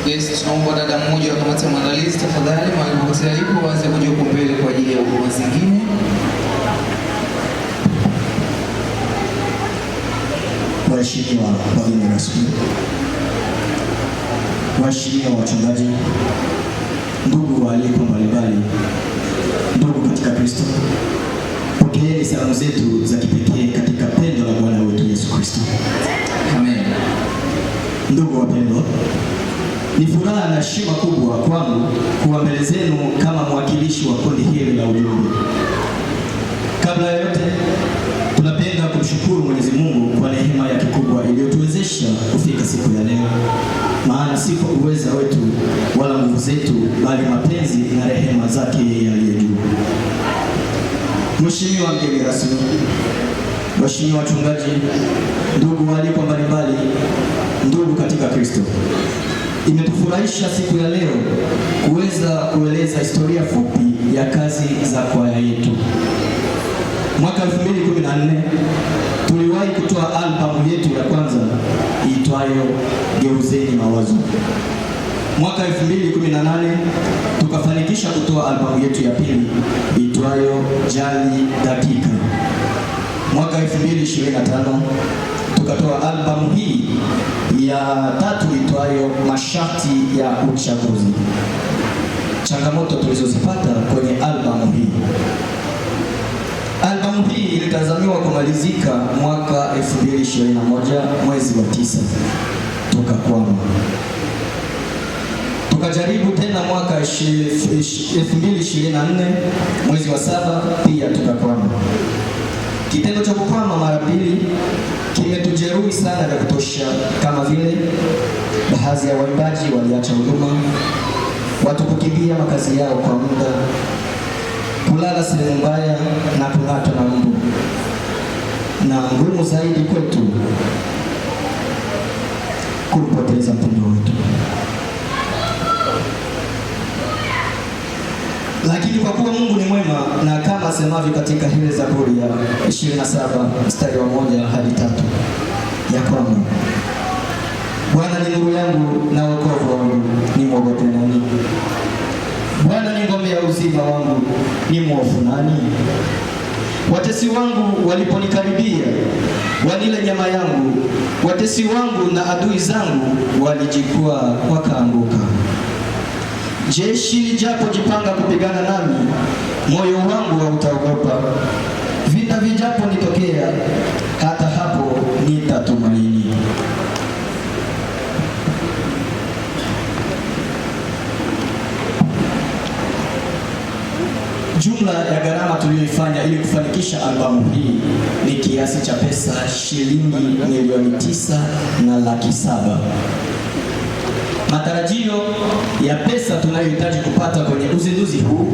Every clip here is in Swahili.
Yes, tunaomba dada mmoja wa kamati ya maandalizi tafadhali, mwalimu alipo waanze kuja huko mbele kwa ajili ya huduma zingine. Waheshimiwa wageni rasmi, waheshimiwa wachungaji, ndugu waalikwa mbalimbali, ndugu katika Kristo, pokeeni salamu zetu za kipekee katika pendo la Bwana wetu Yesu Kristo. Amen. Ndugu wapendwa, ni furaha na heshima kubwa kwangu kuwa mbele zenu kama mwakilishi wa kundi hili la ujumbe. Kabla ya yote, tunapenda kumshukuru Mwenyezi Mungu kwa neema yake kubwa iliyotuwezesha kufika siku ya leo, maana si kwa uweza wetu wala nguvu zetu, bali mapenzi na rehema zake yeye aliye juu. Mheshimiwa mgeni rasmi, waheshimiwa wachungaji, ndugu waalikwa mbalimbali, ndugu katika Kristo, imetufurahisha siku ya leo kuweza kueleza historia fupi ya kazi za kwaya yetu. Mwaka 2014 tuliwahi kutoa albamu yetu ya kwanza iitwayo Geuzeni Mawazo. Mwaka 2018 tukafanikisha kutoa albamu yetu ya pili iitwayo Jali Dakika. Mwaka 2025 tukatoa albamu hii ya tatu iitwayo Masharti ya Uchaguzi. Changamoto tulizozipata kwenye albamu hii. Albamu hii ilitazamiwa kumalizika mwaka 2021 mwezi wa 9, tukakwama. Tukajaribu tena mwaka 2024 mwezi wa 7, pia tukakwama. Kitendo cha kukwama mara pili kimetujeruhi sana vya kutosha, kama vile baadhi ya waimbaji waliacha huduma, watu kukimbia makazi yao kwa muda, kulala sehemu mbaya na kung'atwa na mbu, na ngumu zaidi kwetu kupoteza mpendo wetu. Lakini kwa kuwa Mungu ni mwema, na kama asemavyo katika ile Zaburi ya 27 mstari wa 1 hadi 3 ya kwamba Bwana ni nuru yangu na wokovu wangu, nimwogope nani? Bwana ni ngome ya uzima wangu, ni mwofu nani? Watesi wangu waliponikaribia, wanile nyama yangu, watesi wangu na adui zangu walijikwaa wakaanguka. Jeshi lijapojipanga kupigana nami, moyo wangu hautaogopa. Vita vijaponitokea, hata hapo nitatumaini. Jumla ya gharama tuliyoifanya ili kufanikisha albamu hii ni kiasi cha pesa shilingi milioni 9,700,000. Matarajio ya pesa tunayohitaji kupata kwenye uzinduzi huu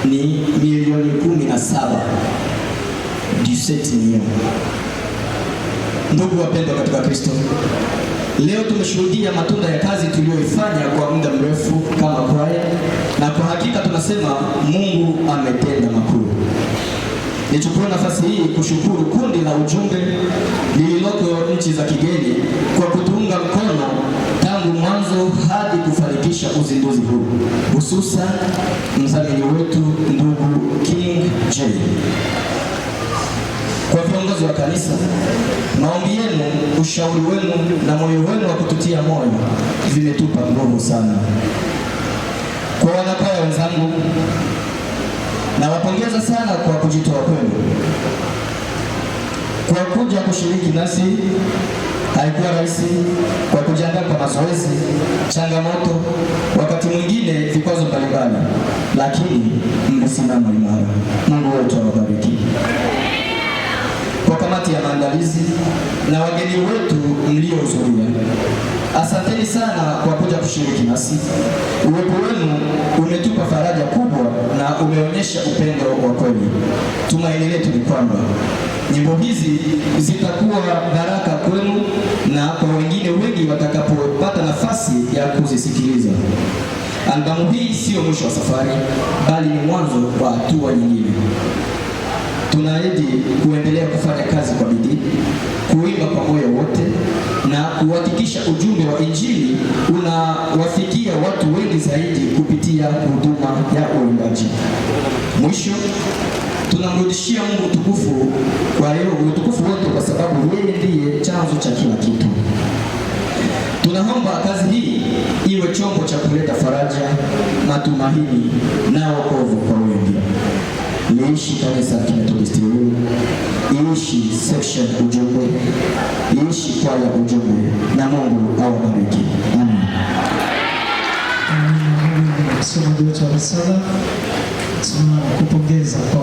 ni milioni 17. Ndugu wapendwa katika Kristo, leo tumeshuhudia matunda ya kazi tuliyoifanya kwa muda mrefu kama kwaya, na kwa hakika tunasema Mungu ametenda makuu. Nichukue nafasi hii kushukuru kundi la ujumbe lililoko nchi za kigeni kwa kutuunga mkono tangu mwanzo hadi kufanikisha uzinduzi huu, hususan mdhamini wetu ndugu King J. Kwa viongozi wa kanisa, maombi yenu, ushauri wenu na moyo wenu wa kututia moyo vimetupa nguvu sana. Kwa wanakwaya wenzangu, nawapongeza sana kwa kujitoa kwenu. Kwa kuja kushiriki nasi haikuwa rahisi, kwa kujiandaa kwa mazoezi, changamoto, wakati mwingine vikwazo mbalimbali, lakini mmesimama imara. Mungu wetu awabariki. Kwa kamati ya maandalizi na wageni wetu mliohudhuria, asanteni sana kwa kuja kushiriki nasi. Uwepo wenu umetupa faraja kubwa na umeonyesha upendo wa kweli. Tumaini letu ni kwamba Nyimbo hizi zitakuwa baraka kwenu na kwa wengine wengi watakapopata nafasi ya kuzisikiliza. Albamu hii sio mwisho wa safari, bali ni mwanzo wa hatua nyingine. Tunaahidi kuendelea kufanya kazi kwa bidii, kuimba kwa moyo wote na kuhakikisha ujumbe wa Injili unawafikia watu wengi zaidi kupitia huduma ya uimbaji. Mwisho, tunamrudishia Mungu utukufu wote kwa sababu yeye ndiye chanzo cha kila kitu. Tunaomba kazi hii iwe chombo cha kuleta faraja, matumaini na wokovu kwa wengi. Liishi Kanisa la Kimethodisti Uyui, iishi section ujumbe, iishi kwaya ujumbe, na Mungu awabariki. Amen. Msomaji wetu wa risala tunakupongeza kwa